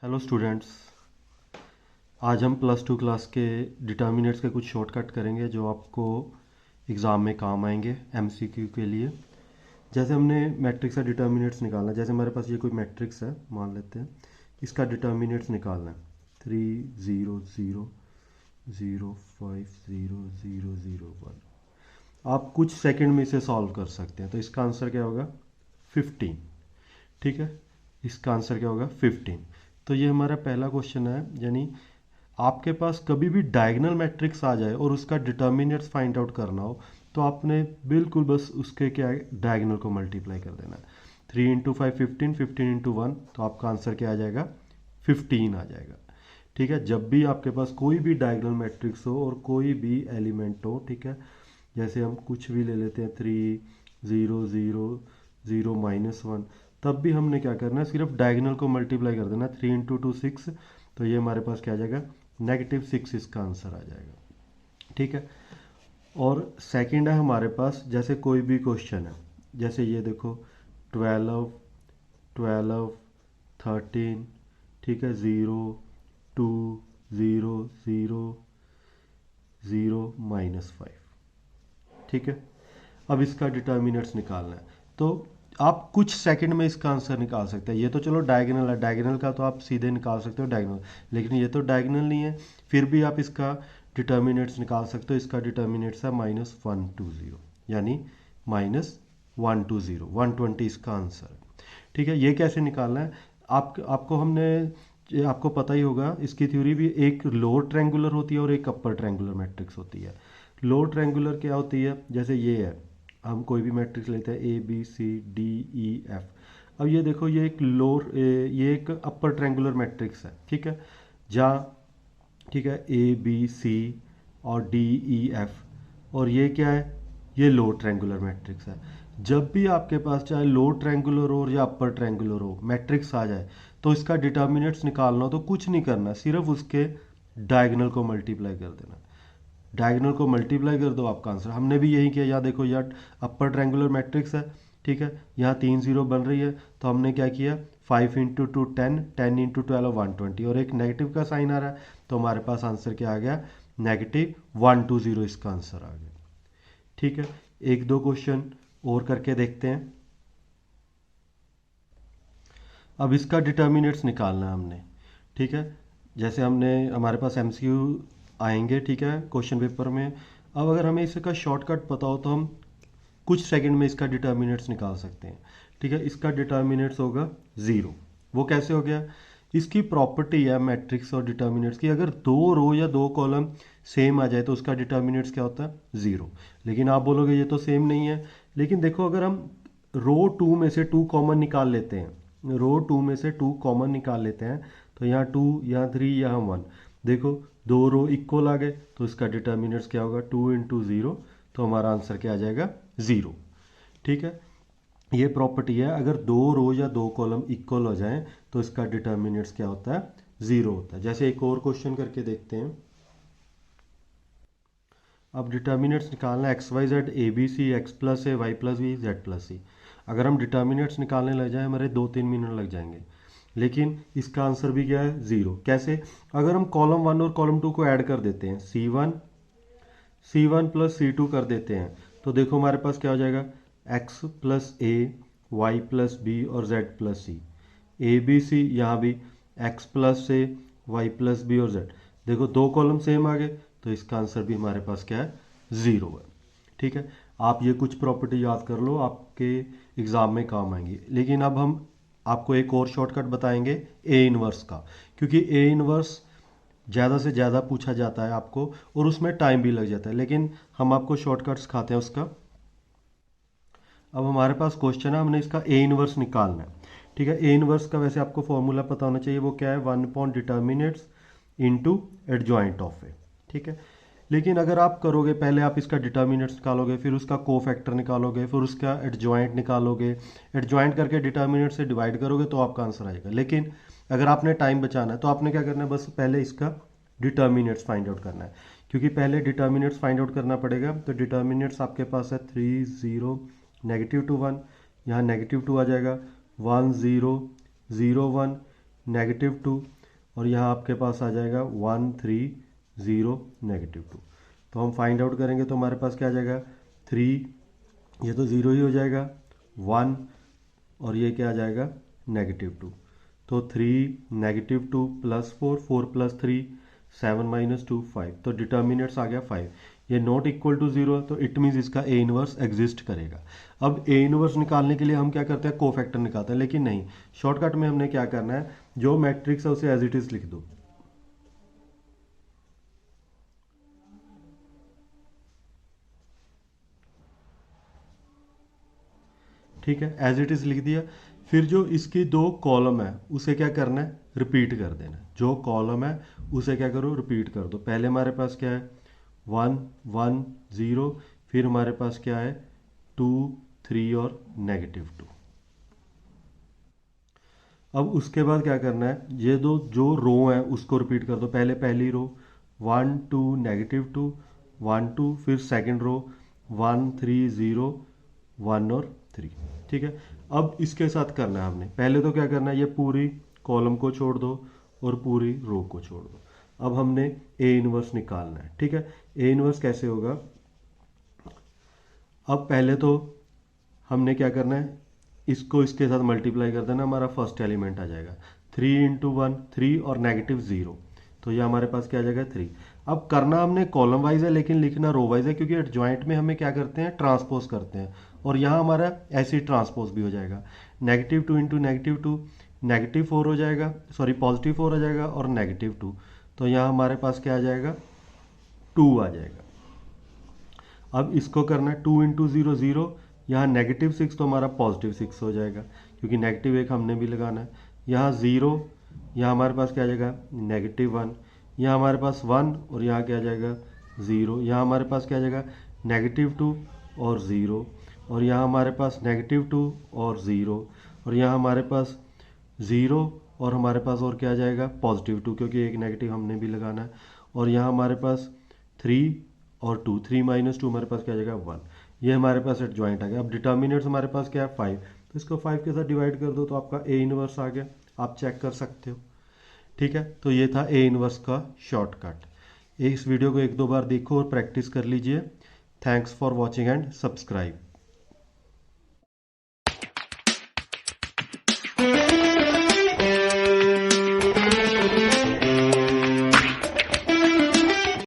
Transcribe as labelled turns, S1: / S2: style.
S1: Hello students. आज हम plus two class के डिटर्मिनेंट्स के कुछ शॉर्टकट करेंगे जो आपको एग्ज़ाम में काम आएंगे एमसीक्यू के लिए। जैसे हमने मैट्रिक्स का डिटर्मिनेंट्स निकालना है, जैसे हमारे पास ये कोई मैट्रिक्स है मान लेते हैं, इसका डिटर्मिनेंट्स निकालना है 3 0 0 0 5 0 0 0 1। आप कुछ सेकंड में इसे सॉल्व कर सकते हैं, तो इसका आंसर क्या होगा 15। ठीक है, इसका आंसर क्या होगा 15। तो ये हमारा पहला क्वेश्चन है, यानी आपके पास कभी भी डायगोनल मैट्रिक्स आ जाए और उसका डिटर्मिनेंट्स फाइंड आउट करना हो तो आपने बिल्कुल बस उसके क्या डायगोनल को मल्टीप्लाई कर देना है। 3 इंटू 5 15, 15 इंटू 1, तो आपका आंसर क्या आ जाएगा 15 आ जाएगा। ठीक है, जब भी आपके पास कोई भी डायगोनल मैट्रिक्स हो और कोई भी एलिमेंट हो, ठीक है, जैसे हम कुछ भी ले लेते हैं 3 0 0 0 -1, तब भी हमने क्या करना है, सिर्फ डायगोनल को मल्टीप्लाई कर देना। 3 इंटू 2 6, तो ये हमारे पास क्या आ जाएगा -6 इसका आंसर आ जाएगा। ठीक है, और सेकंड है हमारे पास, जैसे कोई भी क्वेश्चन है, जैसे ये देखो 12 12 13, ठीक है, 0 2 0 0 0 -5। ठीक है, अब इसका डिटर्मिनेंट्स निकालना है, तो आप कुछ सेकंड में इसका आंसर निकाल सकते हैं। ये तो चलो डायगोनल है, डायगोनल का तो आप सीधे निकाल सकते हो डायगोनल, लेकिन ये तो डायगोनल नहीं है, फिर भी आप इसका डिटर्मिनेंट्स निकाल सकते हो। इसका डिटर्मिनेंट्स है -120, यानी -120, 120 इसका आंसर है। ठीक है, ये कैसे निकालना है, आपको हमने, ये आपको पता ही होगा, इसकी थ्योरी भी, एक लोअर ट्रायंगुलर होती है और एक अपर ट्रायंगुलर मैट्रिक्स होती है। लोअर ट्रायंगुलर क्या होती है, जैसे ये है, हम कोई भी मैट्रिक्स लेते हैं ABCDEF। अब ये देखो, ये एक लोअर, ये एक अपर ट्रायंगुलर मैट्रिक्स है। ठीक है, जहाँ, ठीक है, ABC और DEF, और ये क्या है, ये लोअर ट्रायंगुलर मैट्रिक्स है। जब भी आपके पास चाहे लोअर ट्रायंगुलर हो या अपर ट्रायंगुलर हो मैट्रिक्स आ जाए, तो इसका डिटर्मिनेंट्स निकालना हो तो कुछ नहीं करना, सिर्फ उसके डायगोनल को मल्टीप्लाई कर देना। डायगोनल को मल्टीप्लाई कर दो, आपका आंसर। हमने भी यही किया। यहाँ देखो, यहाँ अपर ट्रायंगुलर मैट्रिक्स है, ठीक है, यहाँ 3 0 बन रही है, तो हमने क्या किया, 5 इंटू 2 10, 10 इंटू 12 120, और एक नेगेटिव का साइन आ रहा है, तो हमारे पास आंसर क्या आ गया -120, इसका आंसर आ गया। ठीक है, एक दो क्वेश्चन और करके देखते हैं। अब इसका डिटर्मिनेंट्स निकालना है हमने। ठीक है, जैसे हमने, हमारे पास एमसीक्यू आएंगे, ठीक है, क्वेश्चन पेपर में। अब अगर हमें इसका शॉर्टकट पता हो तो हम कुछ सेकंड में इसका डिटर्मिनेंट्स निकाल सकते हैं। ठीक है, इसका डिटर्मिनेंट्स होगा 0। वो कैसे हो गया, इसकी प्रॉपर्टी है मैट्रिक्स और डिटर्मिनेंट्स की, अगर दो रो या दो कॉलम सेम आ जाए तो उसका डिटर्मिनेंट्स क्या होता है 0। लेकिन आप बोलोगे ये तो सेम नहीं है, लेकिन देखो, अगर हम रो 2 में से 2 कॉमन निकाल लेते हैं, रो 2 में से 2 कॉमन निकाल लेते हैं, तो यहाँ 2, यहाँ 3, यहाँ 1, देखो दो रो इक्वल आ गए, तो इसका डिटर्मिनेंट्स क्या होगा 2 इंटू 0, तो हमारा आंसर क्या आ जाएगा 0। ठीक है, ये प्रॉपर्टी है, अगर दो रो या दो कॉलम इक्वल हो जाएं तो इसका डिटर्मिनेंट्स क्या होता है 0 होता है। जैसे एक और क्वेश्चन करके देखते हैं। अब डिटर्मिनेंट्स निकालना है XYZ ABC x plus A Y plus B Z plus C. अगर हम डिटर्मिनेंट्स निकालने लग जाए हमारे 2-3 मिनट लग जाएंगे, लेकिन इसका आंसर भी क्या है 0। कैसे, अगर हम कॉलम 1 और कॉलम 2 को ऐड कर देते हैं, C1 प्लस C2 कर देते हैं, तो देखो हमारे पास क्या हो जाएगा x plus A Y plus B और z प्लस सी। ABC यहाँ भी x plus A Y plus B और z, देखो दो कॉलम सेम आ गए, तो इसका आंसर भी हमारे पास क्या है 0 है। ठीक है, आप ये कुछ प्रॉपर्टी याद कर लो, आपके एग्ज़ाम में काम आएंगी। लेकिन अब हम आपको एक और शॉर्टकट बताएंगे ए इनवर्स का, क्योंकि ए इनवर्स ज़्यादा से ज़्यादा पूछा जाता है आपको और उसमें टाइम भी लग जाता है, लेकिन हम आपको शॉर्टकट्स खाते हैं उसका। अब हमारे पास क्वेश्चन है, हमने इसका ए इनवर्स निकालना है। ठीक है, ए इनवर्स का वैसे आपको फॉर्मूला पता होना चाहिए, वो क्या है 1 डिटर्मिनेंट्स इनटू एडजॉइंट ऑफ ए। ठीक है, लेकिन अगर आप करोगे, पहले आप इसका डिटर्मिनेंट्स निकालोगे, फिर उसका कोफैक्टर निकालोगे, फिर उसका एडजॉइंट निकालोगे, एडजॉइंट करके डिटर्मिनेंट से डिवाइड करोगे तो आपका आंसर आएगा। लेकिन अगर आपने टाइम बचाना है तो आपने क्या करना है, बस पहले इसका डिटर्मिनेंट्स फाइंड आउट करना है, क्योंकि पहले डिटर्मिनेंट्स फाइंड आउट करना पड़ेगा। तो डिटर्मिनेंट्स आपके पास है 3 0 -2 1, यहाँ -2 आ जाएगा, 1 0 0 1 -2, और यहाँ आपके पास आ जाएगा 1 3 0 -2। तो हम फाइंड आउट करेंगे तो हमारे पास क्या आ जाएगा 3, ये तो 0 ही हो जाएगा, 1 और ये क्या आ जाएगा -2। तो 3 -2 +4 4 + 3 7 - 2 5। तो डिटर्मिनेंट्स आ गया 5। ये नॉट इक्वल टू 0 तो इट मीन्स इसका ए इनवर्स एग्जिस्ट करेगा। अब ए इनवर्स निकालने के लिए हम क्या करते हैं कोफैक्टर निकालते हैं, लेकिन नहीं, शॉर्टकट में हमने क्या करना है, जो मैट्रिक्स है उसे एज इट इज लिख दो। ठीक है, एज इट इज लिख दिया। फिर जो इसकी 2 कॉलम है उसे क्या करना है, रिपीट कर देना। जो कॉलम है उसे क्या करो, रिपीट कर दो। पहले हमारे पास क्या है 1 1 0, फिर हमारे पास क्या है 2 3 और -2। अब उसके बाद क्या करना है, ये दो जो रो है उसको रिपीट कर दो। पहले पहली रो 1 2 -2 1 2, फिर सेकंड रो 1 3 0 1 और 3। ठीक है, अब इसके साथ करना है हमने, पहले तो क्या करना है, ये पूरी कॉलम को छोड़ दो और पूरी रो को छोड़ दो। अब हमने ए इनवर्स निकालना है। ठीक है, ए इनवर्स कैसे होगा, अब पहले तो हमने क्या करना है, इसको इसके साथ मल्टीप्लाई कर देना, हमारा फर्स्ट एलिमेंट आ जाएगा 3 × 1 3 और -0। तो ये हमारे पास क्या आ जाएगा 3। अब करना हमने कॉलम वाइज है लेकिन लिखना रो वाइज है, क्योंकि एडजॉइंट में हमें क्या करते हैं ट्रांसपोज करते हैं, और यहाँ हमारा ऐसे ही ट्रांसपोज भी हो जाएगा। -2 × -2 -4 हो जाएगा, सॉरी +4 हो जाएगा और -2। तो यहाँ हमारे पास क्या आ जाएगा 2 आ जाएगा। अब इसको करना है 2 × 0 0, यहाँ -6 तो हमारा +6 हो जाएगा, क्योंकि -1 हमने भी लगाना है। यहाँ 0, यहाँ हमारे पास क्या आ जाएगा -1, यहाँ हमारे पास 1 और यहाँ क्या आ जाएगा 0, यहाँ हमारे पास क्या आ जाएगा -2 और 0, और यहाँ हमारे पास -2 और 0, और यहाँ हमारे पास 0 और हमारे पास और क्या आ जाएगा +2, क्योंकि एक नेगेटिव हमने भी लगाना है। और यहाँ हमारे पास 3 और 2, 3 - 2 हमारे पास क्या आ जाएगा 1। ये हमारे पास एडजॉइंट आ गया। अब डिटर्मिनेंट्स हमारे पास क्या है 5, तो इसको 5 के साथ डिवाइड कर दो तो आपका ए इनवर्स आ गया, आप चेक कर सकते हो। ठीक है, तो ये था ए इनवर्स का शॉर्टकट। इस वीडियो को 1-2 बार देखो और प्रैक्टिस कर लीजिए। Thanks for watching and subscribe.